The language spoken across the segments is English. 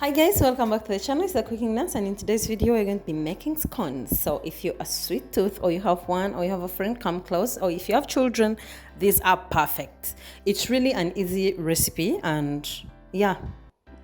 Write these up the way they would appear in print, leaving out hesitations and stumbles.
Hi guys, welcome back to the channel. It's the Cooking Nuts, and in today's video we're going to be making scones. So if you're a sweet tooth, or you have one, or you have a friend, come close, or if you have children, these are perfect. It's really an easy recipe, and yeah,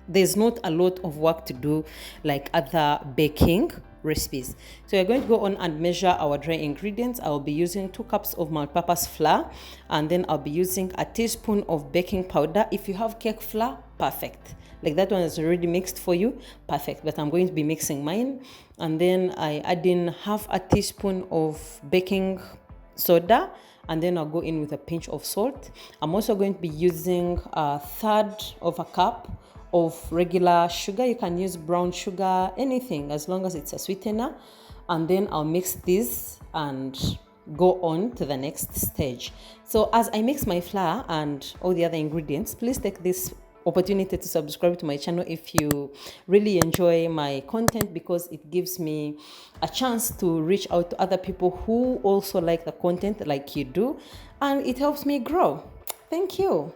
there's not a lot of work to do like other baking recipes. So we're going to go on and measure our dry ingredients. I'll be using 2 cups of multipurpose flour, and then I'll be using a teaspoon of baking powder. If you have cake flour, perfect. Like that one is already mixed for you, perfect. But I'm going to be mixing mine, and then I add in half a teaspoon of baking soda, and then I'll go in with a pinch of salt. I'm also going to be using a third of a cup of regular sugar. You can use brown sugar, anything, as long as it's a sweetener. And then I'll mix this and go on to the next stage. So as I mix my flour and all the other ingredients, please take this opportunity to subscribe to my channel if you really enjoy my content, because it gives me a chance to reach out to other people who also like the content like you do, and it helps me grow. Thank you.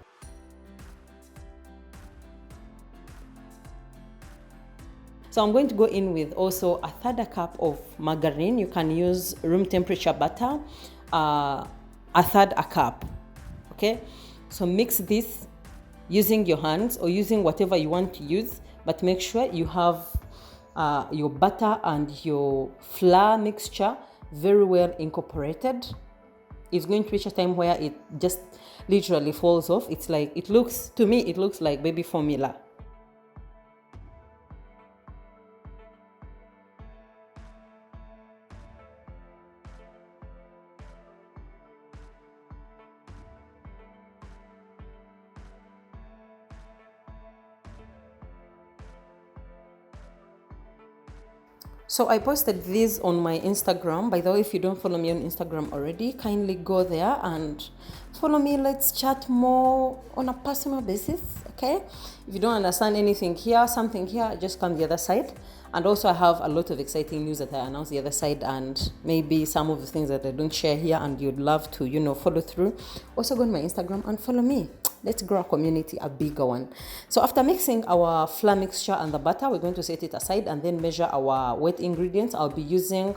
So I'm going to go in with also a third a cup of margarine. You can use room temperature butter, a third a cup. Okay, so mix this using your hands or using whatever you want to use, but make sure you have your butter and your flour mixture very well incorporated. It's going to reach a time where it just literally falls off. It's like, it looks like baby formula. So I posted this on my Instagram. By the way, if you don't follow me on Instagram already, kindly go there and follow me. Let's chat more on a personal basis, okay? If you don't understand anything here, something here, just come the other side. And also I have a lot of exciting news that I announced the other side, and maybe some of the things that I don't share here and you'd love to, follow through. Also go on my Instagram and follow me. Let's grow a community, a bigger one. So after mixing our flour mixture and the butter, we're going to set it aside and then measure our wet ingredients. I'll be using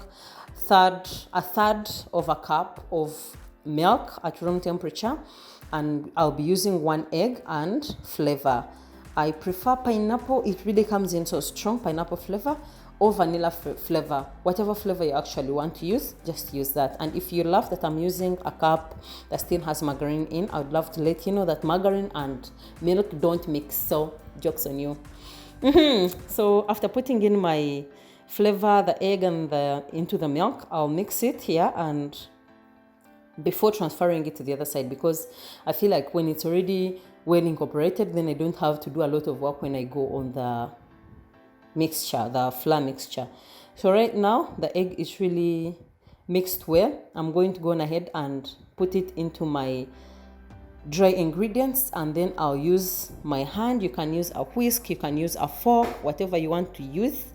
a third of a cup of milk at room temperature, and I'll be using 1 egg and flavor. I prefer pineapple. It really comes in so strong, pineapple flavor or vanilla flavor. Whatever flavor you actually want to use, just use that. And if you love that I'm using a cup that still has margarine in, I would love to let you know that margarine and milk don't mix, so joke's on you. So after putting in my flavor, the egg and into the milk, I'll mix it here and before transferring it to the other side, because I feel like when it's already well incorporated, then I don't have to do a lot of work when I go on the mixture, the flour mixture. So right now the egg is really mixed well. I'm going to go on ahead and put it into my dry ingredients, and then I'll use my hand. You can use a whisk, you can use a fork, whatever you want to use,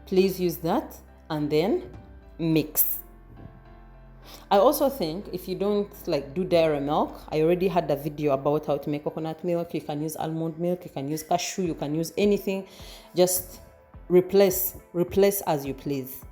please use that, and then mix. I also think if you don't like do dairy milk, I already had a video about how to make coconut milk. You can use almond milk, you can use cashew, you can use anything. Just replace as you please.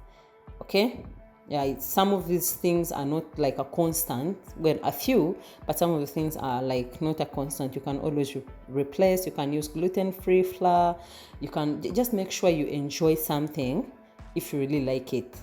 Okay, yeah, some of these things are not like a constant, well, a few, but some of the things are like not a constant. You can always replace. You can use gluten-free flour. You can just make sure you enjoy something if you really like it.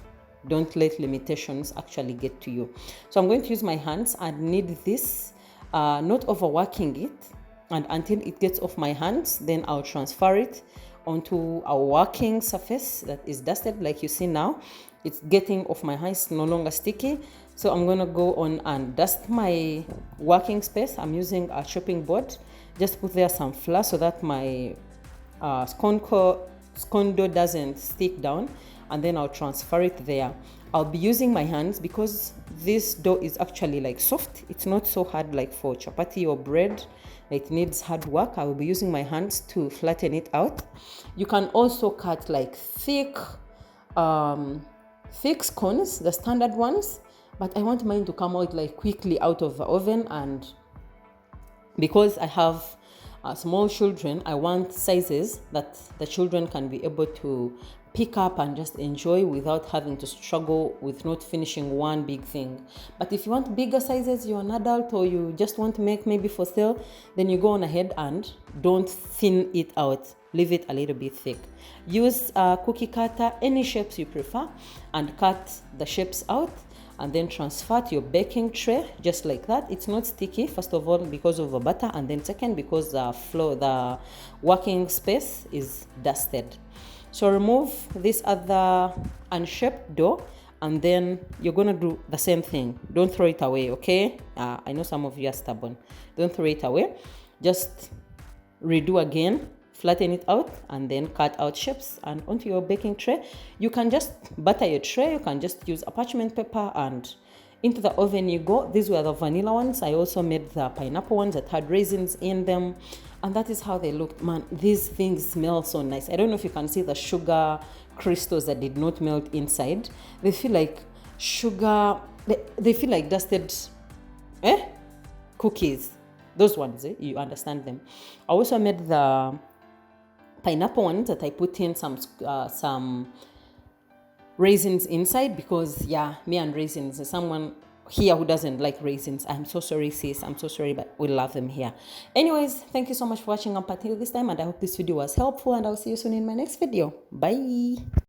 Don't let limitations actually get to you. So I'm going to use my hands and knead this, not overworking it, and until it gets off my hands, then I'll transfer it onto a working surface that is dusted. Like you see now, it's getting off my hands, no longer sticky. So I'm gonna go on and dust my working space. I'm using a chopping board. Just put there some flour so that my scone dough doesn't stick down, and then I'll transfer it there. I'll be using my hands because this dough is actually like soft. It's not so hard like for chapati or bread. It needs hard work. I will be using my hands to flatten it out. You can also cut like thick scones, the standard ones, but I want mine to come out like quickly out of the oven, and because I have small children, I want sizes that the children can be able to pick up and just enjoy without having to struggle with not finishing one big thing. But if you want bigger sizes, you're an adult, or you just want to make maybe for sale, then you go on ahead and don't thin it out. Leave it a little bit thick. Use a cookie cutter, any shapes you prefer, and cut the shapes out, and then transfer to your baking tray just like that. It's not sticky, first of all, because of the butter, and then second, because the working space is dusted. So remove this other unshaped dough, and then you're gonna do the same thing. Don't throw it away, okay? I know some of you are stubborn. Don't throw it away. Just redo again, flatten it out, and then cut out shapes and onto your baking tray. You can just butter your tray. You can just use a parchment paper, and into the oven you go. These were the vanilla ones. I also made the pineapple ones that had raisins in them, and that is how they looked. Man, these things smell so nice. I don't know if you can see the sugar crystals that did not melt inside. They feel like sugar, they feel like dusted cookies. Those ones, you understand them. I also made the pineapple ones that I put in some raisins inside, because me and raisins, there's someone here who doesn't like raisins. I'm so sorry, sis. I'm so sorry, but we love them here. Anyways, thank you so much for watching up until this time, and I hope this video was helpful, and I'll see you soon in my next video. Bye.